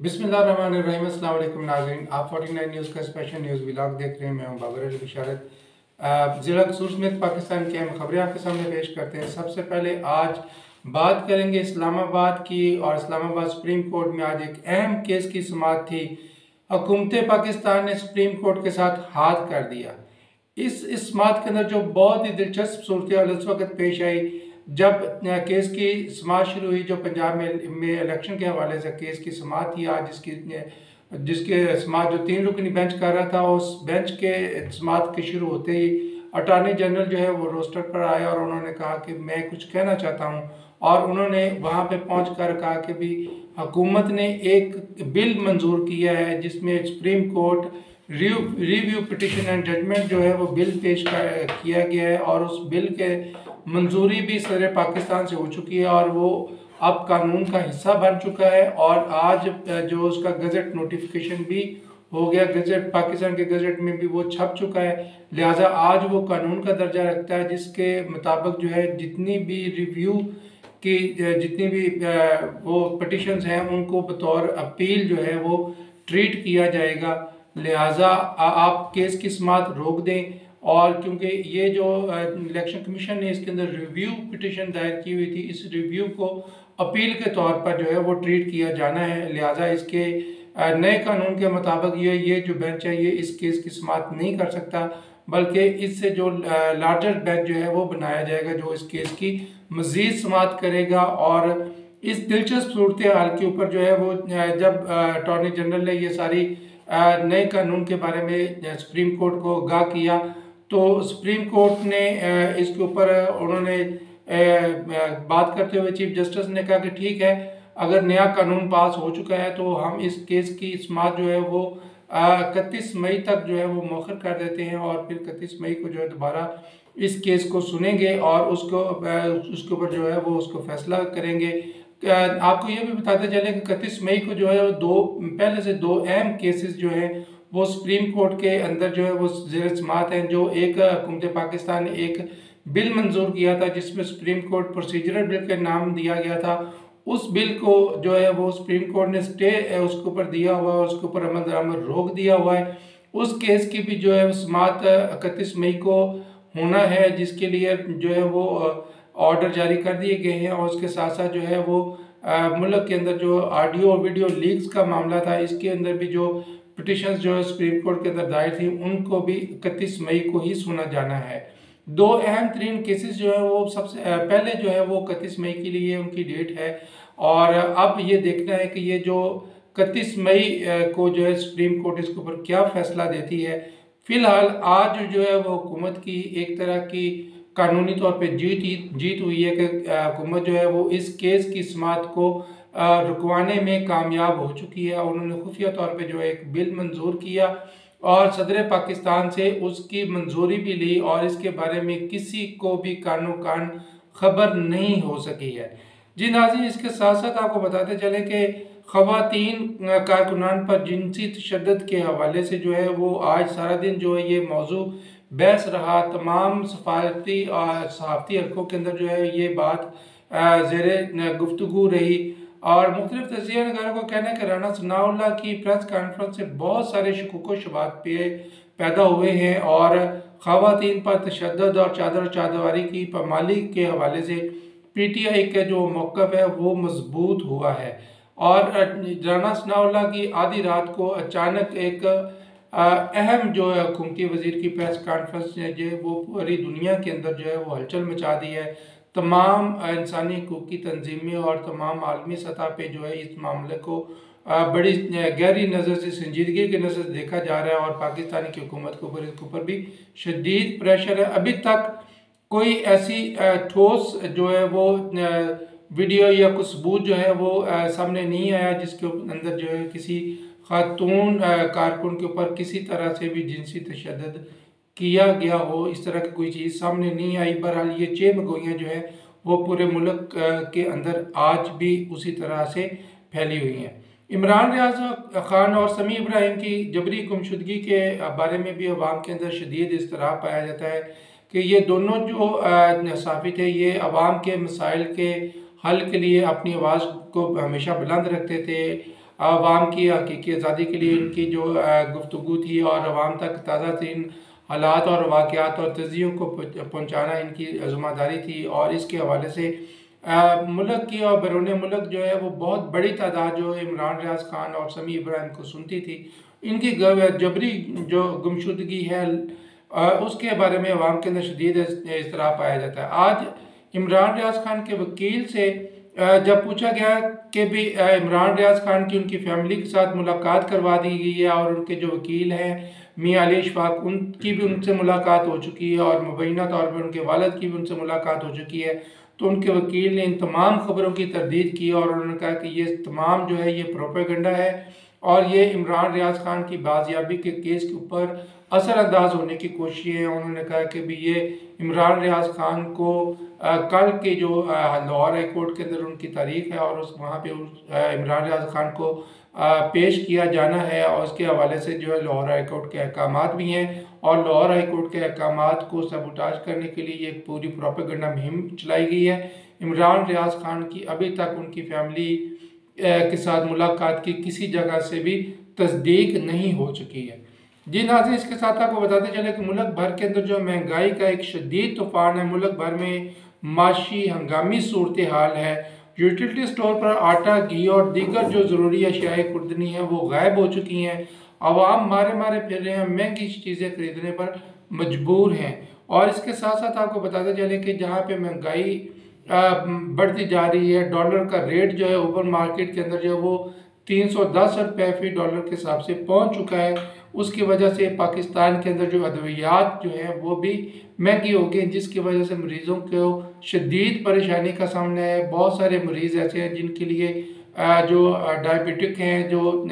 बिस्मिल्लाहिर्रहमानिर्रहीम। अस्सलाम वालेकुम नाज़रीन, आप 49 न्यूज़ का स्पेशल न्यूज़ व्लॉग देख रहे हैं। मैं हूं बाबर अली बिशारत। ज़िला कसूर समेत पाकिस्तान की अहम खबरें आपके सामने पेश करते हैं। सबसे पहले आज बात करेंगे इस्लामाबाद की, और इस्लामाबाद सुप्रीम कोर्ट में आज एक अहम केस की सुनवाई थी। हुकूमत पाकिस्तान ने सुप्रीम कोर्ट के साथ हाथ कर दिया। इस समात के अंदर जो बहुत ही दिलचस्प सूरत उस वक्त पेश आई जब केस की समात शुरू हुई। जो पंजाब में इलेक्शन के हवाले से केस की समात थी आज, जिसके समात जो 3 रुकनी बेंच कर रहा था, उस बेंच के समात के शुरू होते ही अटॉर्नी जनरल जो है वो रोस्टर पर आया और उन्होंने कहा कि मैं कुछ कहना चाहता हूँ। और उन्होंने वहाँ पे पहुँच कर कहा कि भी हुकूमत ने एक बिल मंजूर किया है जिसमें Supreme Court review petition and judgement जो है वो बिल पेश किया गया है, और उस बिल के मंजूरी भी सदर पाकिस्तान से हो चुकी है और वो अब कानून का हिस्सा बन चुका है। और आज जो उसका गजट नोटिफिकेशन भी हो गया, गजट पाकिस्तान के गजट में भी वो छप चुका है। लिहाजा आज वो कानून का दर्जा रखता है, जिसके मुताबिक जो है जितनी भी रिव्यू की जितनी भी वो पिटिशंस हैं उनको बतौर अपील जो है वो ट्रीट किया जाएगा। लिहाजा आप केस की समात रोक दें, और क्योंकि ये जो इलेक्शन कमीशन ने इसके अंदर रिव्यू पिटिशन दायर की हुई थी, इस रिव्यू को अपील के तौर पर जो है वो ट्रीट किया जाना है। लिहाजा इसके नए कानून के मुताबिक ये जो बेंच है ये इस केस की समात नहीं कर सकता, बल्कि इससे जो लार्जर बेंच जो है वो बनाया जाएगा जो इस केस की मजीद समात करेगा। और इस दिलचस्प सूरत हाल के ऊपर जो है वो जब अटॉर्नी जनरल ने ये सारी नए कानून के बारे में सुप्रीम कोर्ट को आगाह किया, तो सुप्रीम कोर्ट ने इसके ऊपर उन्होंने बात करते हुए चीफ जस्टिस ने कहा कि ठीक है, अगर नया कानून पास हो चुका है तो हम इस केस की समात जो है वो 31 मई तक जो है वो मौखर कर देते हैं, और फिर 31 मई को जो है दोबारा इस केस को सुनेंगे और उसके ऊपर जो है वो उसको फैसला करेंगे। आपको ये भी बताते चले कि 31 मई को जो है पहले से दो अहम केसेस जो हैं वो सुप्रीम कोर्ट के अंदर जो है वो ज़ेर समात हैं। जो एक हुकूमत पाकिस्तान ने एक बिल मंजूर किया था जिसमें सुप्रीम कोर्ट प्रोसीजरल बिल का नाम दिया गया था, उस बिल को जो है वो सुप्रीम कोर्ट ने स्टे उसके ऊपर दिया हुआ है, उसके ऊपर अमल दरामद रोक दिया हुआ है। उस केस की भी जो है समात 31 मई को होना है, जिसके लिए जो है वो ऑर्डर जारी कर दिए गए हैं। और उसके साथ साथ जो है वो मुल्क के अंदर जो ऑडियो और वीडियो लीक्स का मामला था, इसके अंदर भी जो पिटिशंस जो है सुप्रीम कोर्ट के अंदर दायर थी उनको भी 31 मई को ही सुना जाना है। दो अहम तरीन केसेस जो है वो सबसे पहले जो है वो 31 मई के लिए उनकी डेट है, और अब ये देखना है कि ये जो 31 मई को जो है सुप्रीम कोर्ट इसके ऊपर क्या फैसला देती है। फिलहाल आज जो है वो हुकूमत की एक तरह की कानूनी तौर पे जीत हुई है कि हुकूमत जो है वो इस केस की समात को रुकवाने में कामयाब हो चुकी है। उन्होंने खुफिया तौर पे जो है एक बिल मंजूर किया और सदर पाकिस्तान से उसकी मंजूरी भी ली, और इसके बारे में किसी को भी कानो कान खबर नहीं हो सकी है। जी नाज़रीन, इसके साथ साथ आपको बताते चले कि ख़वातीन कारकुनान पर जिनसी तशद्दुद के हवाले से जो है वो आज सारा दिन जो है ये मौजू बहस रहा। तमाम सफारती और सहाफ़ती हल्कों के अंदर जो है ये बात ज़ेर गुफ्तगू रही, और मुख्तलिफ तजिया नगारों का कहना है कि राना सनाउल्लाह की प्रेस कॉन्फ्रेंस से बहुत सारे शकूक व शुबहात पैदा हुए हैं, और ख़वातीन पर तशद्दुद और चादरवारी की पामाली के हवाले से PTI का जो मौक़िफ़ है वो मजबूत हुआ है। और राना सनाउल्लाह की आधी रात को अचानक एक अहम जो है हुकूमती वज़ीर की प्रेस कॉन्फ्रेंस ने जो है वो पूरी दुनिया के अंदर जो है वो हलचल मचा दी है। तमाम इंसानी हकूक़ की तंजीमें और तमाम आलमी सतह पे जो है इस मामले को बड़ी गहरी नज़र से, संजीदगी की नज़र से देखा जा रहा है, और पाकिस्तानी की हुकूमत के ऊपर इसके ऊपर भी शदीद प्रेशर है। अभी तक कोई ऐसी ठोस जो है वो वीडियो या कुछ सबूत जो है वो सामने नहीं आया जिसके अंदर जो है किसी खातून कारकुन के ऊपर किसी तरह से भी जिनसी तशद्दुद किया गया हो। इस तरह की कोई चीज़ सामने नहीं आई। बहरहाल ये चेमगोइयाँ जो है वो पूरे मुल्क के अंदर आज भी उसी तरह से फैली हुई हैं। इमरान रियाज खान और समी इब्राहिम की जबरी गुमशुदगी के बारे में भी अवाम के अंदर शदीद इज़्तिराब पाया जाता है कि ये दोनों जो सहाफ़ी थे ये अवाम के मसाइल के हल के लिए अपनी आवाज़ को हमेशा बुलंद रखते थे। आवाम की हकीकी आज़ादी के लिए इनकी जो गुफ्तगू थी और आवाम तक ताज़ा तीन हालात और वाक़यात और तज़ियों को पहुँचाना इनकी ज़िम्मेदारी थी। और इसके हवाले से मुल्क की और बैरून मुल्क जो है वो बहुत बड़ी तादाद जो इमरान रियाज खान और समी इब्राहिम को सुनती थी। इनकी जबरी जो गुमशुदगी है उसके बारे में अवाम के अंदर शदीद इज़्तिराब पाया जाता है। आज इमरान रियाज खान के वकील से जब पूछा गया कि भी इमरान रियाज खान की उनकी फैमिली के साथ मुलाकात करवा दी गई है और उनके जो वकील हैं मियां अली इशफाक उनकी भी उनसे मुलाकात हो चुकी है और मुबैना तौर पर उनके वालिद की भी उनसे मुलाकात हो चुकी है, तो उनके वकील ने इन तमाम खबरों की तरदीद की और उन्होंने कहा कि ये तमाम जो है ये प्रोपेगेंडा है और ये इमरान रियाज खान की बाजियाबी के केस के ऊपर असरअंदाज होने की कोशिश है। उन्होंने कहा कि भी ये इमरान रियाज खान को कल के जो लाहौर हाई कोर्ट के अंदर उनकी तारीख है और उस वहाँ पे इमरान रियाज खान को पेश किया जाना है और उसके हवाले से जो है लाहौर हाई कोर्ट के अहकामात भी हैं और लाहौर हाई कोर्ट के अहकामात को सबूटाज करने के लिए ये एक पूरी प्रोपेगेंडा मुहिम चलाई गई है। इमरान रियाज खान की अभी तक उनकी फैमिली के साथ मुलाकात की किसी जगह से भी तस्दीक नहीं हो चुकी है। जी नाज़रीन, इसके साथ आपको बताते चले कि मुल्क भर के अंदर जो महंगाई का एक शदीद तूफान है, मुल्क भर में माशी हंगामी सूरत हाल है। यूटिलिटी स्टोर पर आटा, घी और दीगर जो ज़रूरी अशियाए खुर्दनी है वो गायब हो चुकी हैं। आवाम मारे मारे फिर रहे हैं, महंगी चीज़ें खरीदने पर मजबूर हैं। और इसके साथ साथ आपको बताते चले कि जहाँ पे महंगाई बढ़ती जा रही है, डॉलर का रेट जो है ओपन मार्केट के अंदर जो है वो 310 रुपये फी डॉलर के हिसाब से पहुंच चुका है। उसकी वजह से पाकिस्तान के अंदर जो अद्वियात जो है वो भी महंगी हो गई, जिसकी वजह से मरीज़ों को शदीद परेशानी का सामना है। बहुत सारे मरीज़ ऐसे हैं जिनके लिए जो डायबिटिक हैं, जो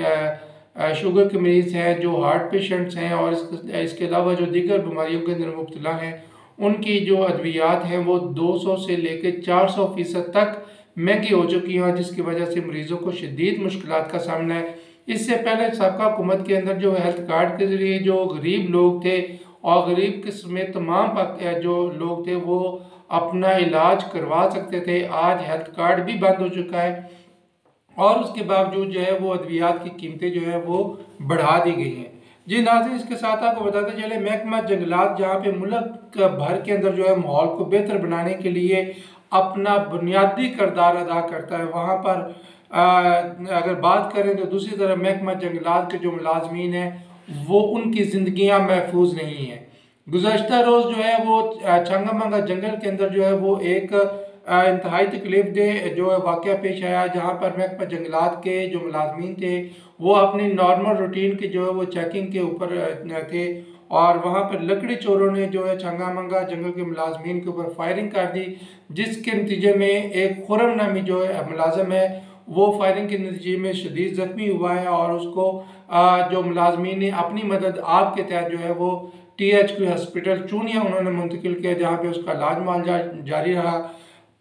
शुगर के मरीज़ हैं, जो हार्ट पेशेंट्स हैं और इसके अलावा जो दीगर बीमारियों के अंदर मुब्तला हैं, उनकी जो अद्वियात हैं वो 200 से लेकर 400% तक महंगी हो चुकी हैं, जिसकी वजह से मरीज़ों को शदीद मुश्किलात का सामना है। इससे पहले सबका हुकूमत के अंदर जो हेल्थ कार्ड के ज़रिए जो गरीब लोग थे और गरीब के समेत तमाम जो लोग थे वो अपना इलाज करवा सकते थे। आज हेल्थ कार्ड भी बंद हो चुका है और उसके बावजूद जो है वो अद्वियात की कीमतें जो है वो बढ़ा दी गई हैं। जी नाज़रीन, इसके साथ आपको बताते चले महकमा जंगलात जहाँ पे मुल्क भर के अंदर जो है माहौल को बेहतर बनाने के लिए अपना बुनियादी किरदार अदा करता है, वहाँ पर अगर बात करें तो दूसरी तरफ महकमा जंगलात के जो मुलाजमीन हैं वो उनकी ज़िंदगियाँ महफूज नहीं हैं। गुज़श्ता रोज़ जो है वो चंगामंगा जंगल के अंदर जो है वो एक इंतहाई तकलीफ दे जो है वाक़या पेश आया, जहाँ पर महकमा जंगलात के जो मुलाजमीन थे वो अपनी नॉर्मल रूटीन के जो है वो चेकिंग के ऊपर थे और वहाँ पर लकड़ी चोरों ने जो है चंगामंगा जंगल के मुलाजमीन के ऊपर फायरिंग कर दी, जिसके नतीजे में एक खुरम नामी जो है मुलाजम है वो फायरिंग के नतीजे में शदीद ज़ख्मी हुआ है और उसको जो मुलाजमीन ने अपनी मदद आपके तहत जो है वो THQ हॉस्पिटल चूनिया उन्होंने मुंतकिल किया, जहाँ पे उसका इलाज मुआवजा जारी रहा।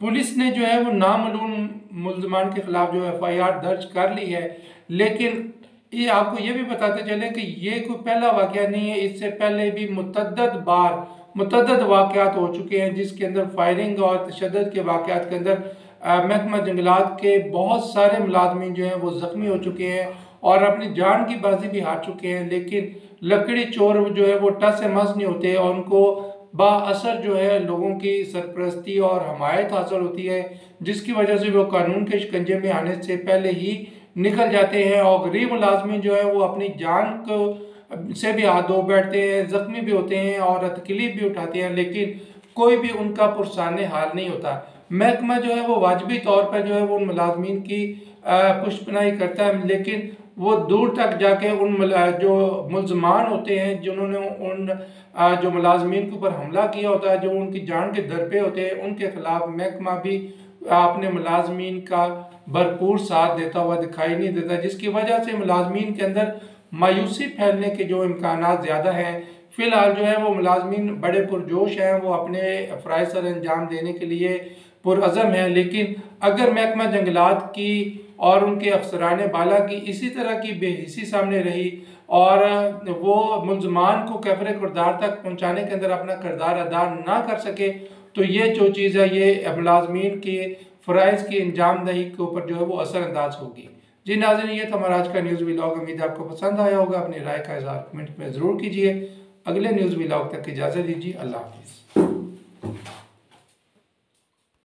पुलिस ने जो है वो नामालूम मुल्ज़मान के खिलाफ जो FIR दर्ज कर ली है, लेकिन ये आपको ये भी बताते चले कि ये कोई पहला वाक़या नहीं है। इससे पहले भी मुतअद्दिद वाक़यात हो चुके हैं जिसके अंदर फायरिंग और तशद्दुद के वाक़यात के अंदर महकमा जंगलात के बहुत सारे मुलाजमीन जो हैं वो ज़ख्मी हो चुके हैं और अपनी जान की बाजी भी हार चुके हैं। लेकिन लकड़ी चोर जो है वो टस से मस नहीं होते और उनको बाअसर जो है लोगों की सरपरस्ती और हमायत हासिल होती है, जिसकी वजह से वो कानून के शिकंजे में आने से पहले ही निकल जाते हैं और गरीब मुलाजमीन जो है वो अपनी जान को से भी हाथ धो बैठते हैं, ज़ख्मी भी होते हैं और तकलीफ भी उठाते हैं, लेकिन कोई भी उनका पुरसाने हाल नहीं होता। महकमा जो है वो वाजबी तौर पर जो है वो उन मुलाजमीन की पुष्टपनाही करता है, लेकिन वो दूर तक जाके उन जो मुल्ज़मान होते हैं जिन्होंने उन जो मुलाजमीन के ऊपर हमला किया होता है, जो उनकी जान के दर पे होते हैं, उनके खिलाफ महकमा भी अपने मुलाजमीन का भरपूर साथ देता हुआ दिखाई नहीं देता, जिसकी वजह से मुलाजमीन के अंदर मायूसी फैलने के जो इम्कानात ज़्यादा हैं। फ़िलहाल जो है वो मुलाजमीन बड़े पुरजोश हैं, वो अपने फ़राइज़ सर अंजाम देने के लिए पुरअज़म है, लेकिन अगर महकमा जंगलात की और उनके अफसरान बाला की इसी तरह की बेहिसी सामने रही और वो मुल्ज़मान को कैफ़रे किरदार तक पहुँचाने के अंदर अपना किरदार अदा ना कर सके, तो ये जो चीज़ है ये मुलाजमीन के फ़राइज़ की अंजाम दही के ऊपर जो है वो असरअंदाज होगी। जी नाज़रीन, ये था हमारा आज का न्यूज़ व्लॉग। उम्मीद है आपको पसंद आया होगा। अपनी राय का इज़हार कमेंट में ज़रूर कीजिए। अगले न्यूज़ व्लॉग तक इजाज़त दीजिए। अल्लाह हाफ़िज़।